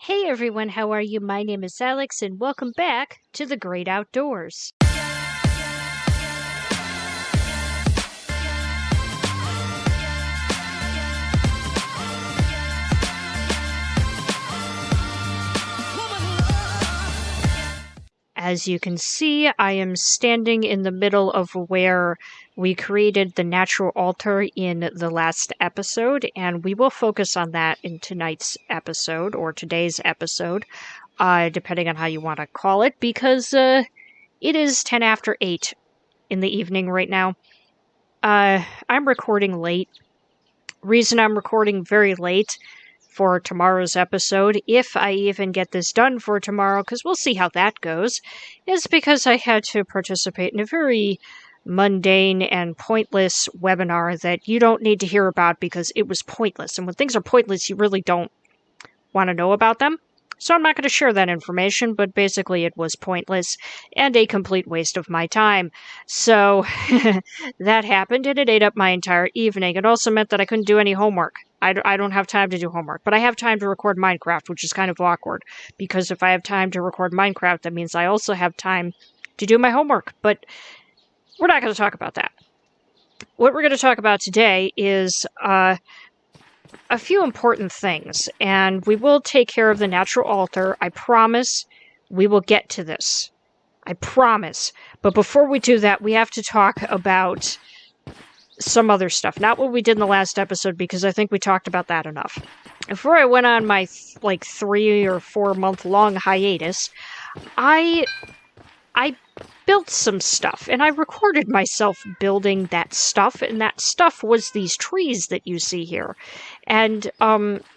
Hey everyone, how are you? My name is Alex, and welcome back to the Great Outdoors. As you can see, I am standing in the middle of where we created the natural altar in the last episode, and we will focus on that in tonight's episode, or today's episode, depending on how you want to call it, because it is 10 after 8 in the evening right now. I'm recording late. Reason I'm recording very late for tomorrow's episode, if I even get this done for tomorrow, because we'll see how that goes, is because I had to participate in a very mundane and pointless webinar that you don't need to hear about because it was pointless. And when things are pointless, you really don't want to know about them. So I'm not going to share that information, but basically it was pointless and a complete waste of my time. So that happened, and it ate up my entire evening. It also meant that I couldn't do any homework. I don't have time to do homework, but I have time to record Minecraft, which is kind of awkward, because if I have time to record Minecraft, that means I also have time to do my homework. But we're not going to talk about that. What we're going to talk about today is a few important things, and we will take care of the natural altar. I promise we will get to this. I promise. But before we do that, we have to talk about some other stuff. Not what we did in the last episode, because I think we talked about that enough. Before I went on my 3 or 4 month long hiatus, I built some stuff, and I recorded myself building that stuff, and that stuff was these trees that you see here. And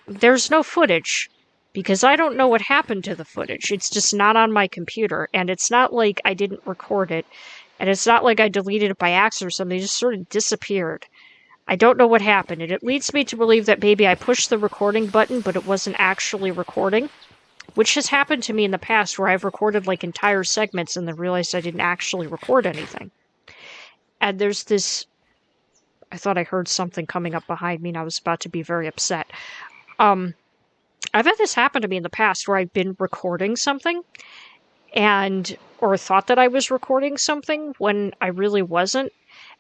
there's no footage, because I don't know what happened to the footage. It's just not on my computer, and it's not like I didn't record it, and it's not like I deleted it by accident or something. It just sort of disappeared. I don't know what happened, and it leads me to believe that maybe I pushed the recording button, but it wasn't actually recording, which has happened to me in the past where I've recorded entire segments and then realized I didn't actually record anything. And there's this... I thought I heard something coming up behind me, and I was about to be very upset. I've had this happen to me in the past where I've been recording something, or thought that I was recording something when I really wasn't.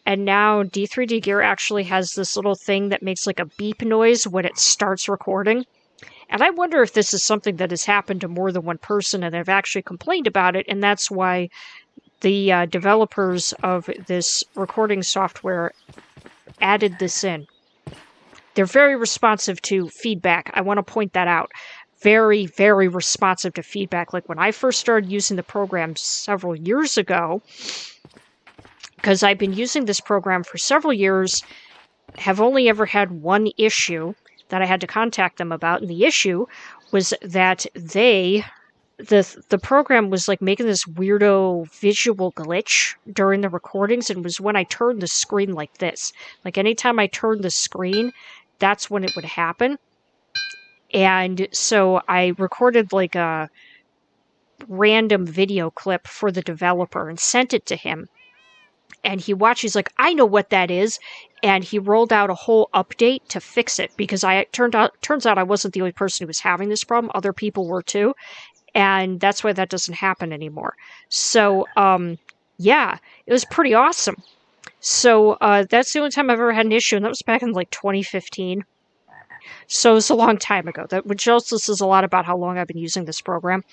And now D3D Gear actually has this little thing that makes a beep noise when it starts recording. And I wonder if this is something that has happened to more than one person and they've actually complained about it, and that's why the developers of this recording software added this in. They're very responsive to feedback. I want to point that out. Very, very responsive to feedback. When I first started using the program several years ago, because I've been using this program for several years, have only ever had one issue that I had to contact them about, and the issue was that the program was making this weirdo visual glitch during the recordings, and it was when I turned the screen like this. Anytime I turned the screen, that's when it would happen. And so I recorded a random video clip for the developer and sent it to him. And he watched, he's like, I know what that is. And he rolled out a whole update to fix it, because turns out I wasn't the only person who was having this problem. Other people were too. And that's why that doesn't happen anymore. So, yeah, it was pretty awesome. So, that's the only time I've ever had an issue, and that was back in 2015. So it's a long time ago, which also says a lot about how long I've been using this program.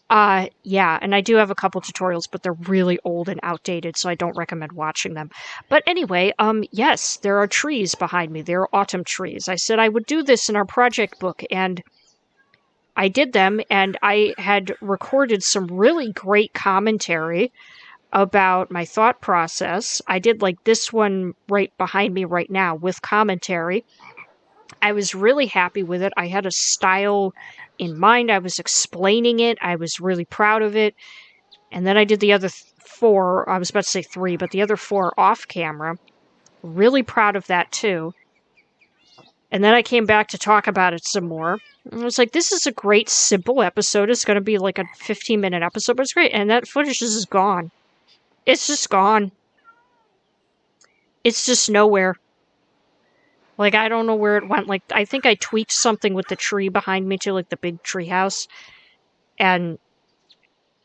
Yeah, and I do have a couple tutorials, but they're really old and outdated, so I don't recommend watching them. But anyway, yes, there are trees behind me. There are autumn trees. I said I would do this in our project book, and I did them, and I had recorded some really great commentary about my thought process. I did this one right behind me right now with commentary. I was really happy with it. I had a style in mind. I was explaining it. I was really proud of it. And then I did the other 4, I was about to say 3, but the other 4 off camera. Really proud of that too. And then I came back to talk about it some more. And I was like, this is a great, simple episode. It's going to be a 15-minute episode, but it's great. And that footage is gone. It's just gone. It's just nowhere. Like, I don't know where it went. Like, I think I tweaked something with the tree behind me too, like the big tree house. And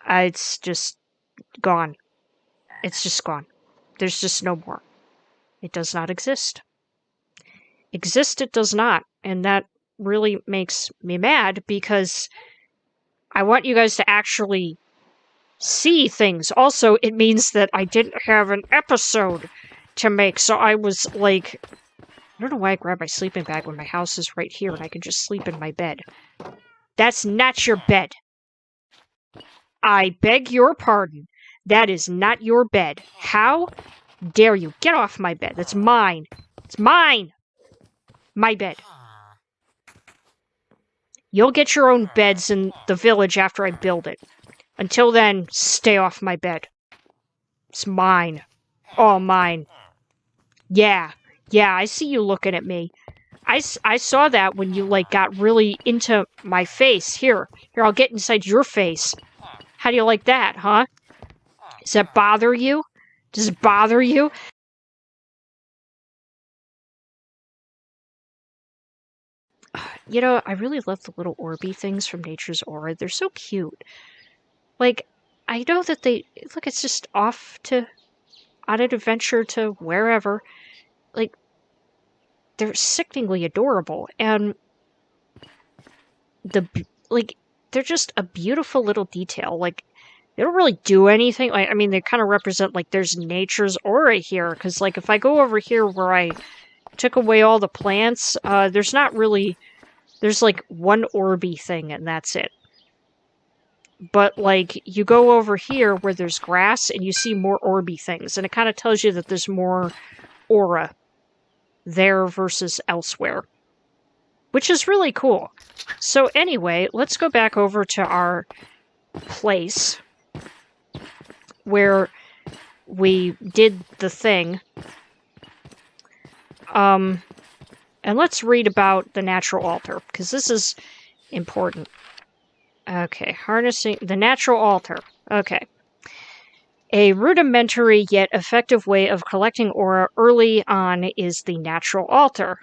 it's just gone. It's just gone. There's just no more. It does not exist. Exist it does not. And that really makes me mad because I want you guys to actually see things. Also, it means that I didn't have an episode to make, so I was like, I don't know why I grabbed my sleeping bag when my house is right here and I can just sleep in my bed. That's not your bed. I beg your pardon. That is not your bed. How dare you? Get off my bed. That's mine. It's mine. My bed. You'll get your own beds in the village after I build it. Until then, stay off my bed. It's mine. All mine. Yeah, I see you looking at me. I saw that when you, like, got really into my face. Here, I'll get inside your face. How do you like that, huh? Does that bother you? Does it bother you? You know, I really love the little Orby things from Nature's Aura. They're so cute. Like, I know that look, it's just off on an adventure to wherever. Like, they're sickeningly adorable. And they're just a beautiful little detail. Like, they don't really do anything. Like, I mean, they kind of represent, like, there's Nature's Aura here. Because, like, if I go over here where I took away all the plants, there's not really... There's, like, one Orby thing, and that's it. But, like, you go over here where there's grass, and you see more Orby things. And it kind of tells you that there's more aura there versus elsewhere. Which is really cool. So anyway, let's go back over to our place where we did the thing. And let's read about the natural altar, because this is important. Okay, harnessing the natural altar. Okay. A rudimentary yet effective way of collecting aura early on is the natural altar.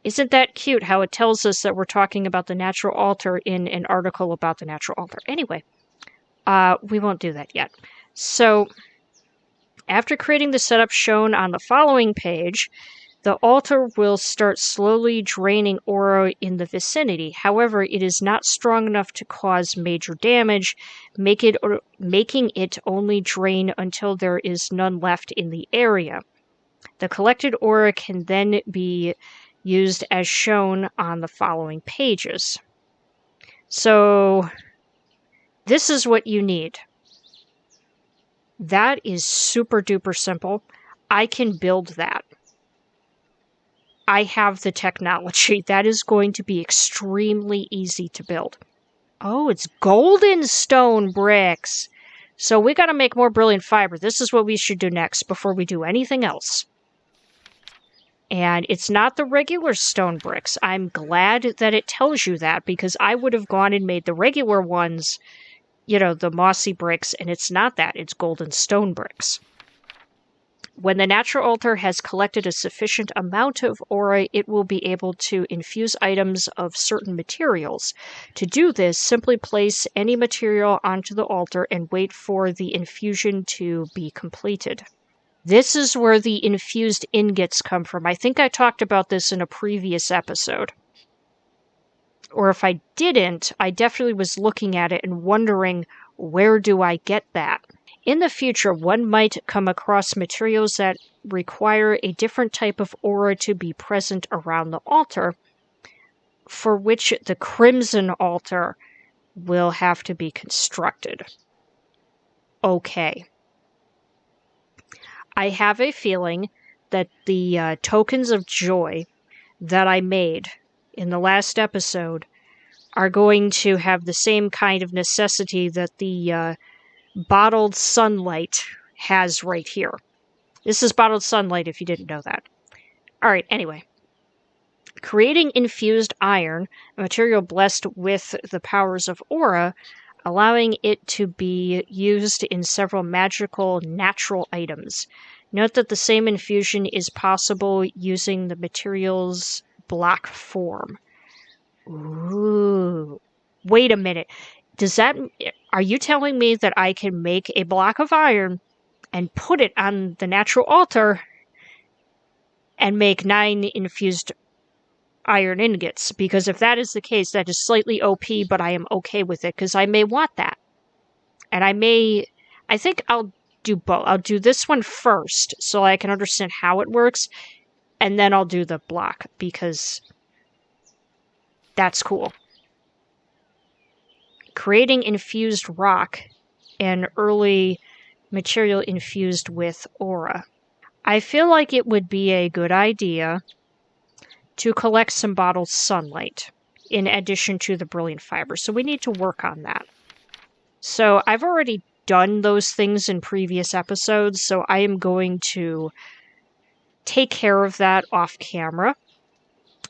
Isn't that cute how it tells us that we're talking about the natural altar in an article about the natural altar? Anyway, we won't do that yet. So, after creating the setup shown on the following page, the altar will start slowly draining aura in the vicinity. However, it is not strong enough to cause major damage, making it only drain until there is none left in the area. The collected aura can then be used as shown on the following pages. So, this is what you need. That is super duper simple. I can build that. I have the technology. That is going to be extremely easy to build. Oh, it's golden stone bricks. So we gotta make more brilliant fiber. This is what we should do next before we do anything else. And it's not the regular stone bricks. I'm glad that it tells you that, because I would have gone and made the regular ones, you know, the mossy bricks, and it's not that. It's golden stone bricks. When the natural altar has collected a sufficient amount of aura, it will be able to infuse items of certain materials. To do this, simply place any material onto the altar and wait for the infusion to be completed. This is where the infused ingots come from. I think I talked about this in a previous episode. Or if I didn't, I definitely was looking at it and wondering, where do I get that? In the future, one might come across materials that require a different type of aura to be present around the altar, for which the crimson altar will have to be constructed. Okay. I have a feeling that the tokens of joy that I made in the last episode are going to have the same kind of necessity that the bottled sunlight has right here. This is bottled sunlight if you didn't know that. Alright, anyway. Creating infused iron, a material blessed with the powers of aura, allowing it to be used in several magical natural items. Note that the same infusion is possible using the material's block form. Ooh. Wait a minute. Are you telling me that I can make a block of iron and put it on the natural altar and make 9 infused iron ingots? Because if that is the case, that is slightly OP, but I am okay with it because I may want that. And I think I'll do both. I'll do this one first so I can understand how it works, and then I'll do the block because that's cool. Creating infused rock, an early material infused with aura. I feel like it would be a good idea to collect some bottled sunlight in addition to the brilliant fiber. So we need to work on that. So I've already done those things in previous episodes, so I am going to take care of that off camera.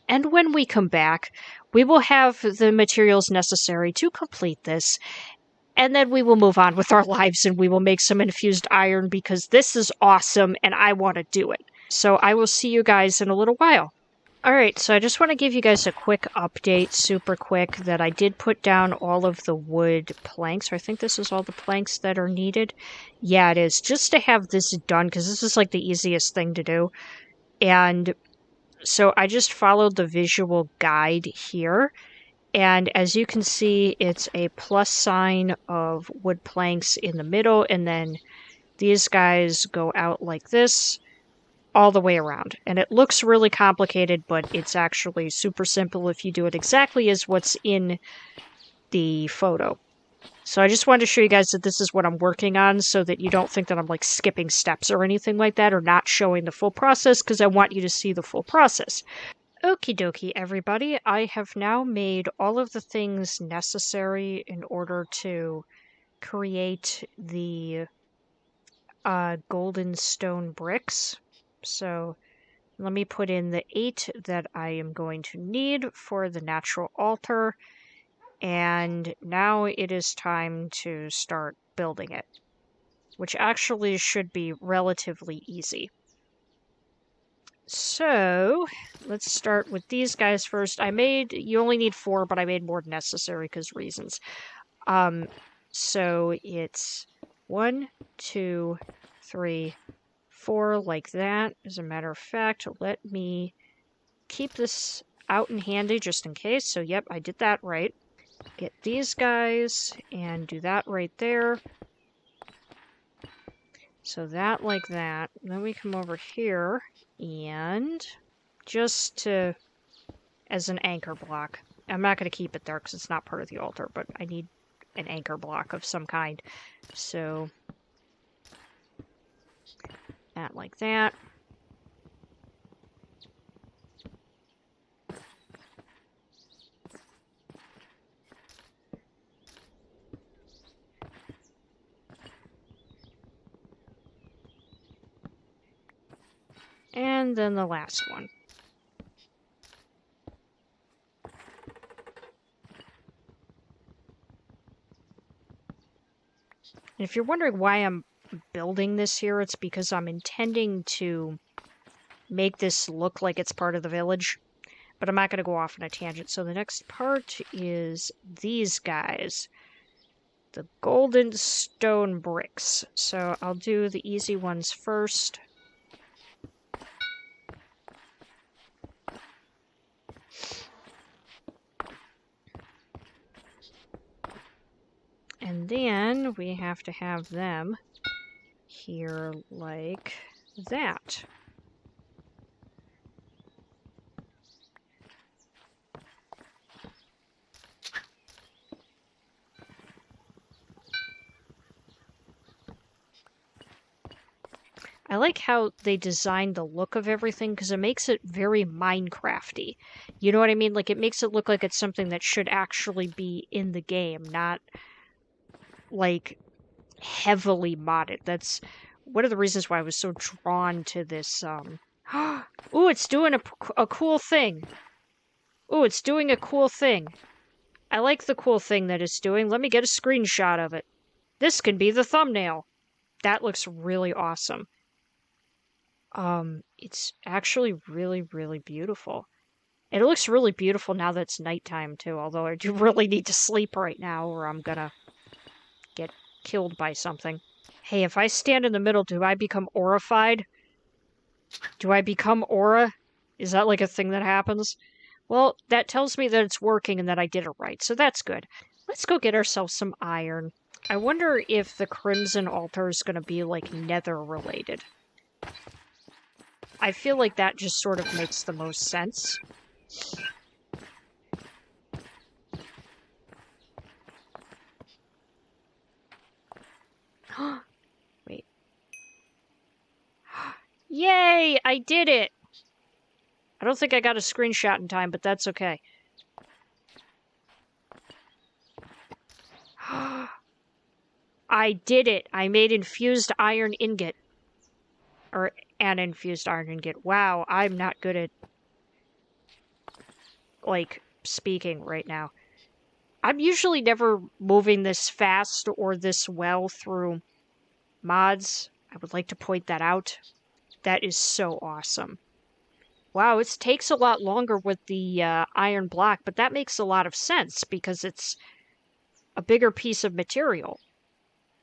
And when we come back, we will have the materials necessary to complete this, and then we will move on with our lives and we will make some infused iron because this is awesome and I want to do it. So I will see you guys in a little while. Alright, so I just want to give you guys a quick update, super quick, that I did put down all of the wood planks. I think this is all the planks that are needed. Yeah, it is. Just to have this done, because this is like the easiest thing to do. And so I just followed the visual guide here. And as you can see, it's a plus sign of wood planks in the middle, and then these guys go out like this all the way around. And it looks really complicated, but it's actually super simple if you do it exactly as what's in the photo. So I just wanted to show you guys that this is what I'm working on so that you don't think that I'm like skipping steps or anything like that or not showing the full process, because I want you to see the full process. Okie dokie, everybody. I have now made all of the things necessary in order to create the golden stone bricks. So let me put in the 8 that I am going to need for the natural altar. And now it is time to start building it, which actually should be relatively easy. So let's start with these guys first. You only need 4, but I made more than necessary because reasons. So it's 1, 2, 3, 4, like that. As a matter of fact, let me keep this out and handy just in case. So yep, I did that right. Get these guys and do that right there. So that like that. And then we come over here and just as an anchor block. I'm not going to keep it there because it's not part of the altar, but I need an anchor block of some kind. So that like that. And then the last one. And if you're wondering why I'm building this here, it's because I'm intending to make this look like it's part of the village. But I'm not going to go off on a tangent. So the next part is these guys. The golden stone bricks. So I'll do the easy ones first. And then we have to have them here like that. I like how they designed the look of everything because it makes it very Minecrafty. You know what I mean? Like, it makes it look like it's something that should actually be in the game, not, like, heavily modded. That's one of the reasons why I was so drawn to this, Ooh, it's doing a cool thing. Ooh, it's doing a cool thing. I like the cool thing that it's doing. Let me get a screenshot of it. This can be the thumbnail. That looks really awesome. It's actually really, really beautiful. And it looks really beautiful now that it's nighttime, too, although I do really need to sleep right now or I'm gonna get killed by something. Hey, if I stand in the middle, do I become aurified? Do I become aura? Is that like a thing that happens? Well, that tells me that it's working and that I did it right, so that's good. Let's go get ourselves some iron. I wonder if the Crimson Altar is going to be, like, nether related. I feel like that just sort of makes the most sense. Wait. Yay! I did it! I don't think I got a screenshot in time, but that's okay. I did it! I made infused iron ingot. Or an infused iron ingot. Wow, I'm not good at, like, speaking right now. I'm usually never moving this fast or this well through mods. I would like to point that out. That is so awesome. Wow, it takes a lot longer with the iron block, but that makes a lot of sense because it's a bigger piece of material.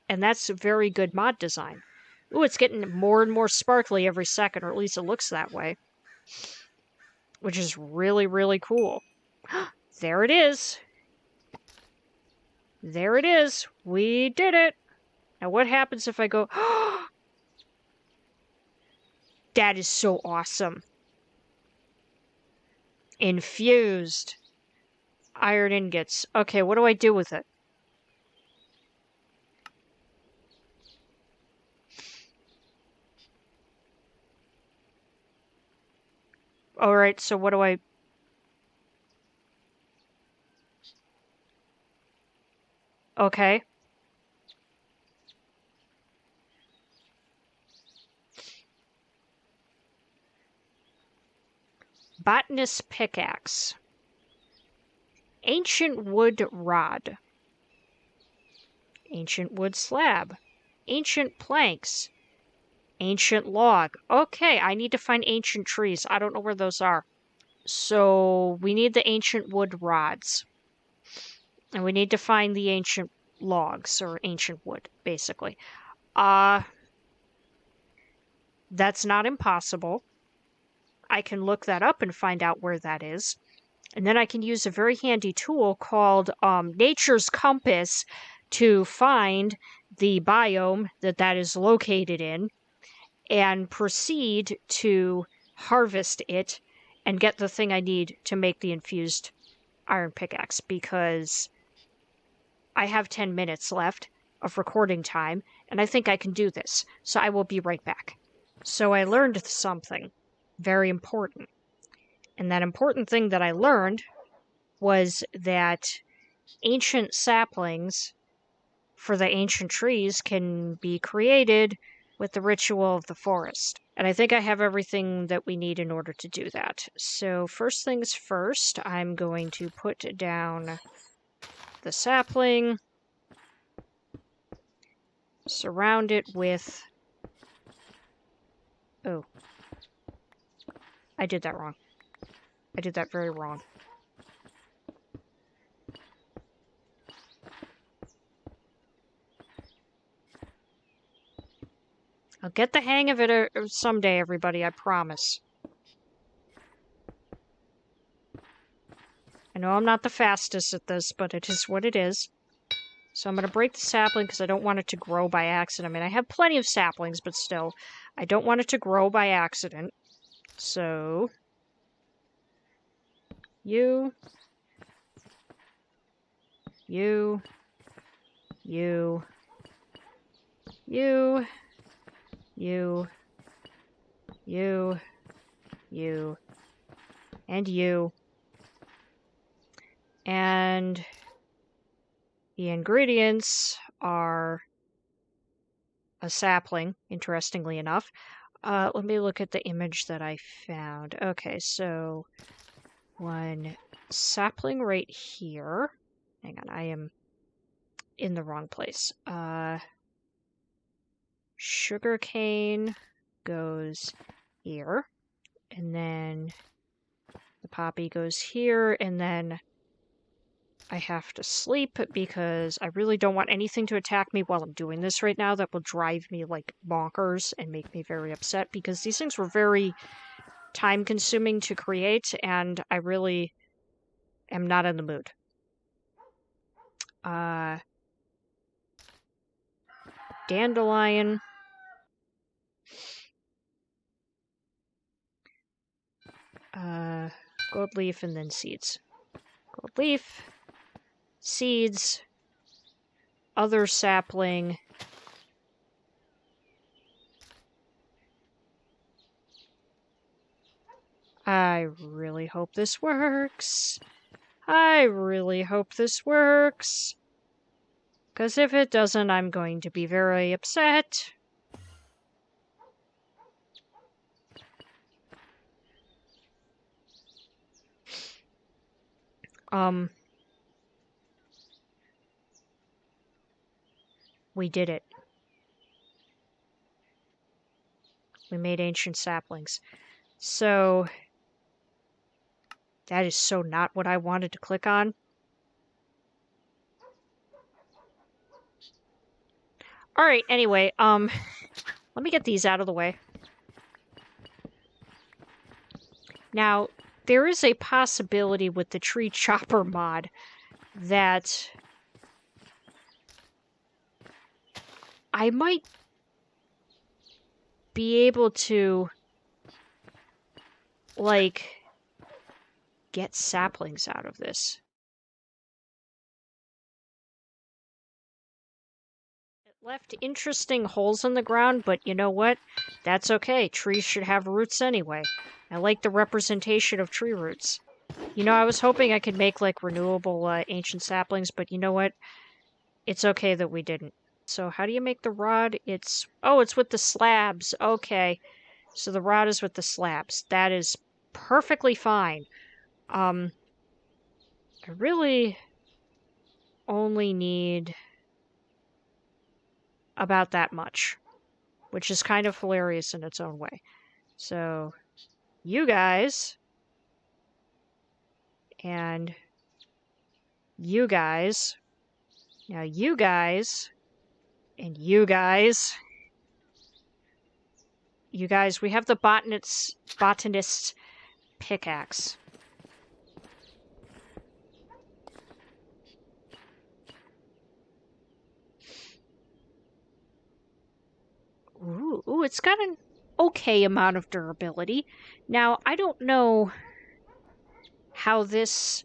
And that's a very good mod design. Ooh, it's getting more and more sparkly every second, or at least it looks that way. Which is really, really cool. There it is. There it is. We did it. Now what happens if I go... That is so awesome. Infused. Iron ingots. Okay, what do I do with it? Alright, so what do I... Okay. Botanist pickaxe. Ancient wood rod. Ancient wood slab. Ancient planks. Ancient log. Okay, I need to find ancient trees. I don't know where those are. So we need the ancient wood rods. And we need to find the ancient logs, or ancient wood, basically. That's not impossible. I can look that up and find out where that is. And then I can use a very handy tool called Nature's Compass to find the biome that is located in and proceed to harvest it and get the thing I need to make the infused iron pickaxe, because I have 10 minutes left of recording time, and I think I can do this. So I will be right back. So I learned something very important. And that important thing that I learned was that ancient saplings for the ancient trees can be created with the ritual of the forest. And I think I have everything that we need in order to do that. So first things first, I'm going to put down the sapling, surround it with... Oh. I did that wrong. I did that very wrong. I'll get the hang of it someday, everybody, I promise. I know I'm not the fastest at this, but it is what it is. So I'm going to break the sapling because I don't want it to grow by accident. I mean, I have plenty of saplings, but still, I don't want it to grow by accident. So... You... You... You... You... You... You... You... And you... And the ingredients are a sapling, interestingly enough. Let me look at the image that I found. Okay, so one sapling right here. Hang on, I am in the wrong place. Sugarcane goes here. And then the poppy goes here, and then I have to sleep because I really don't want anything to attack me while I'm doing this right now. That will drive me like bonkers and make me very upset because these things were very time-consuming to create, and I really am not in the mood. Dandelion. Gold leaf and then seeds. Gold leaf, seeds, other sapling. I really hope this works. I really hope this works. Because if it doesn't, I'm going to be very upset. We did it. We made ancient saplings. So, that is so not what I wanted to click on. Alright, anyway, let me get these out of the way. Now, there is a possibility with the tree chopper mod that I might be able to, like, get saplings out of this. It left interesting holes in the ground, but you know what? That's okay. Trees should have roots anyway. I like the representation of tree roots. You know, I was hoping I could make, like, renewable ancient saplings, but you know what? It's okay that we didn't. So how do you make the rod? It's with the slabs. Okay. So the rod is with the slabs. That is perfectly fine. I really only need about that much, which is kind of hilarious in its own way. So, you guys, and you guys, now you guys, and you guys, we have the botanist's pickaxe. Ooh, it's got an okay amount of durability. Now, I don't know how this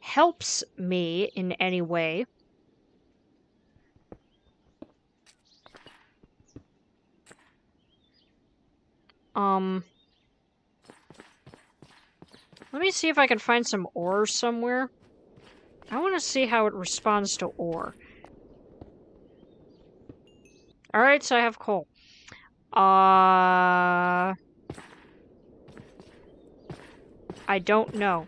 helps me in any way. Let me see if I can find some ore somewhere. I want to see how it responds to ore. Alright, so I have coal. I don't know.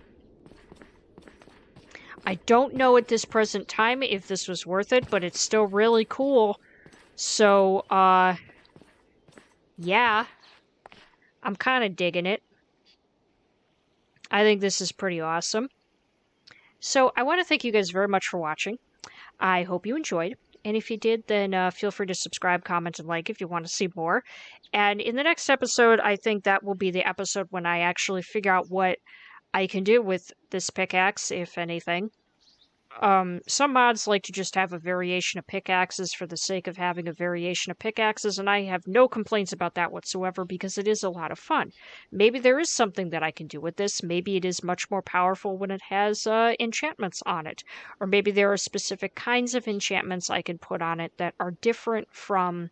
I don't know at this present time if this was worth it, but it's still really cool. So, yeah. I'm kind of digging it. I think this is pretty awesome. So, I want to thank you guys very much for watching. I hope you enjoyed. And if you did, then feel free to subscribe, comment, and like if you want to see more. And in the next episode, I think that will be the episode when I actually figure out what I can do with this pickaxe, if anything. Some mods like to just have a variation of pickaxes for the sake of having a variation of pickaxes, and I have no complaints about that whatsoever because it is a lot of fun. Maybe there is something that I can do with this. Maybe it is much more powerful when it has enchantments on it. Or maybe there are specific kinds of enchantments I can put on it that are different from,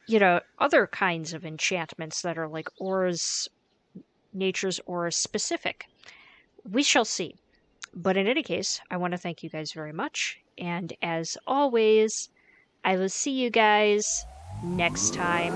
you know, other kinds of enchantments that are like auras, nature's aura specific. We shall see. But in any case, I want to thank you guys very much. And as always, I will see you guys next time.